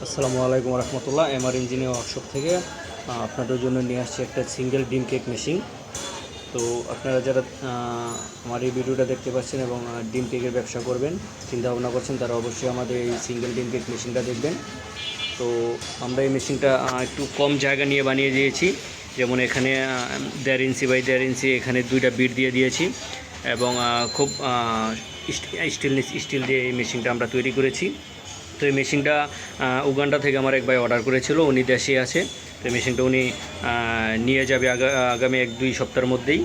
আসসালামু আলাইকুম রহমতুল্লাহ। MR engineer workshop থেকে আপনাদের জন্য নিয়ে আসছি একটা সিঙ্গেল ডিম কেক মেশিন। তো আপনারা যারা আমার এই ভিডিওটা দেখতে পাচ্ছেন এবং ডিম কেকের ব্যবসা করবেন চিন্তা ভাবনা করছেন, তারা অবশ্যই আমাদের এই সিঙ্গেল ডিম কেক মেশিনটা দেখবেন। তো আমরা এই মেশিনটা একটু কম জায়গা নিয়ে বানিয়ে দিয়েছি। যেমন এখানে 1.5 ইঞ্চি বাই 1.5 ইঞ্চি এখানে 2টা বিট দিয়ে দিয়েছি এবং খুব স্টিল দিয়ে এই মেশিনটা আমরা তৈরি করেছি। তো এই মেশিনটা উগান্ডা থেকে আমার এক ভাই অর্ডার করেছিল, উনি দেশে আছে। তো এই মেশিনটা উনি নিয়ে যাবে আগামী 1-2 সপ্তাহের মধ্যেই।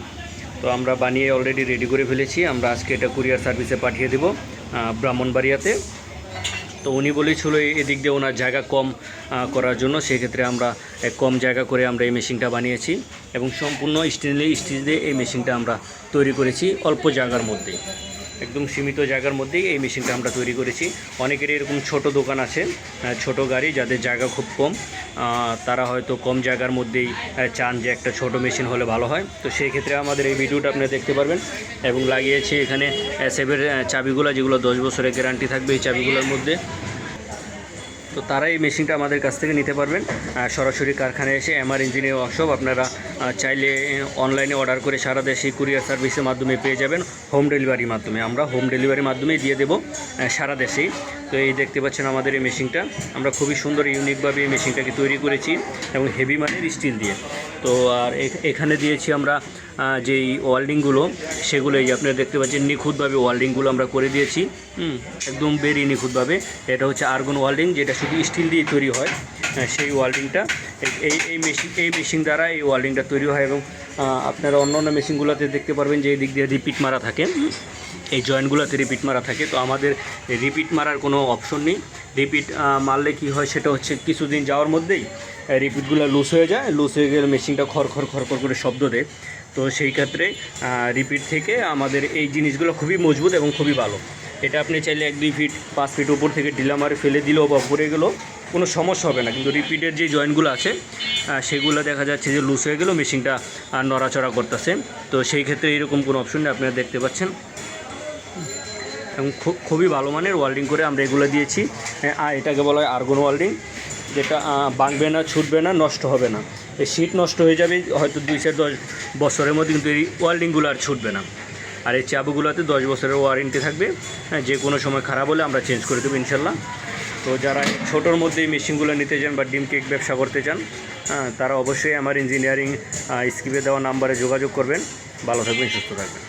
তো আমরা বানিয়ে অলরেডি রেডি করে ফেলেছি। আমরা আজকে এটা কুরিয়ার সার্ভিসে পাঠিয়ে দেব ব্রাহ্মণবাড়িয়াতে। তো উনি বলেছিল এদিক দিয়ে ওনার জায়গা কম করার জন্য, সেক্ষেত্রে আমরা কম জায়গা করে আমরা এই মেশিনটা বানিয়েছি এবং সম্পূর্ণ স্টেনলেস স্টিল দিয়ে এই মেশিনটা আমরা তৈরি করেছি অল্প জায়গার মধ্যে, একদম সীমিত জায়গার মধ্যেই এই মেশিনটা আমরা তৈরি করেছি। অনেকের এরকম ছোট দোকান আছে, ছোট গাড়ি, যাদের জায়গা খুব কম, তারা হয়তো কম জায়গার মধ্যেই চান যে একটা ছোট মেশিন হলে ভালো হয়। তো সেই ক্ষেত্রে আমাদের এই ভিডিওটা আপনারা দেখতে পারবেন এবং লাগিয়েছি এখানে সেভের চাবিগুলো, যেগুলো 10 বছরের গ্যারান্টি থাকবে এই চাবিগুলোর মধ্যে। তো তারা এই মেশিনটা আমাদের কাছ থেকে নিতে পারবেন সরাসরি কারখানায় এসে। এমআর ইঞ্জিনিয়ার ওয়ার্কশপ আপনারা চাইলে অনলাইনে অর্ডার করে সারা দেশে কুরিয়ার সার্ভিসের মাধ্যমে পেয়ে যাবেন, হোম ডেলিভারির মাধ্যমে। আমরা হোম ডেলিভারির মাধ্যমেই দিয়ে দেবো সারা দেশেই। তো এই দেখতে পাচ্ছেন আমাদের এই মেশিনটা, আমরা খুবই সুন্দর ইউনিকভাবে এই মেশিনটাকে তৈরি করেছি এবং হেভি মানের স্টিল দিয়ে। তো আর এখানে দিয়েছি আমরা যেই ওয়েল্ডিংগুলো, সেগুলো এই আপনারা দেখতে পাচ্ছেন নিখুঁতভাবে ওয়েল্ডিংগুলো আমরা করে দিয়েছি, একদম বেরি নিখুঁতভাবে। এটা হচ্ছে আর্গন ওয়েল্ডিং, যেটা শুধু স্টিল দিয়ে তৈরি হয়। সেই ওয়েল্ডিংটা এই মেশিন দ্বারা এই ওয়েল্ডিংটা তৈরি হয়। এবং আপনারা অন্য মেশিনগুলোতে দেখতে পারবেন যে এই দিক দিয়ে রিপিট মারা থাকে, এই জয়েন্টগুলোতে রিপিট মারা থাকে। তো আমাদের রিপিট মারার কোনো অপশন নেই। রিপিট মারলে কি হয়, সেটা হচ্ছে কিছুদিন যাওয়ার মধ্যেই রিপিটগুলো লুজ হয়ে যায়। লুজ হয়ে গেলে মেশিনটা খড়খড় করে শব্দ দেয়। তো সেই ক্ষেত্রে রিপিট থেকে আমাদের এই জিনিসগুলো খুবই মজবুত এবং খুবই ভালো। এটা আপনি চাইলে 1-2 ফিট 5 ফিট উপর থেকে ঢিলা মারে ফেলে দিলেও বা পড়ে গেলেও কোনো সমস্যা হবে না। কিন্তু রিপিটের যে জয়েন্টগুলো আছে সেগুলো দেখা যাচ্ছে যে লুজ হয়ে গেলেও মেশিনটা নড়াচড়া করতেছে। তো সেই ক্ষেত্রে এরকম কোনো অপশন নেই, আপনারা দেখতে পাচ্ছেন। এবং খুবই ভালো মানের ওয়েল্ডিং করে আমরা এগুলো দিয়েছি। এটাকে বলা হয় আর্গন ওয়েল্ডিং, যেটা ভাঙবে না, ছুটবে না, নষ্ট হবে না। এই শীট নষ্ট হয়ে যাবে হয়তো 2-10 বছরের মধ্যে, কিন্তু এই ওয়েল্ডিংগুলো আর ছুটবে না। আর এই চাবুগুলোতে 10 বছরের ওয়ারেন্টি থাকবে, যে কোনো সময় খারাপ হলে আমরা চেঞ্জ করে দেবো ইনশাল্লাহ। তো যারা ছোটোর মধ্যে এই মেশিনগুলো নিতে চান বা ডিম কেক ব্যবসা করতে চান, তারা অবশ্যই আমার ইঞ্জিনিয়ারিং স্ক্রিপে দেওয়া নাম্বারে যোগাযোগ করবেন। ভালো থাকবেন, সুস্থ থাকবেন।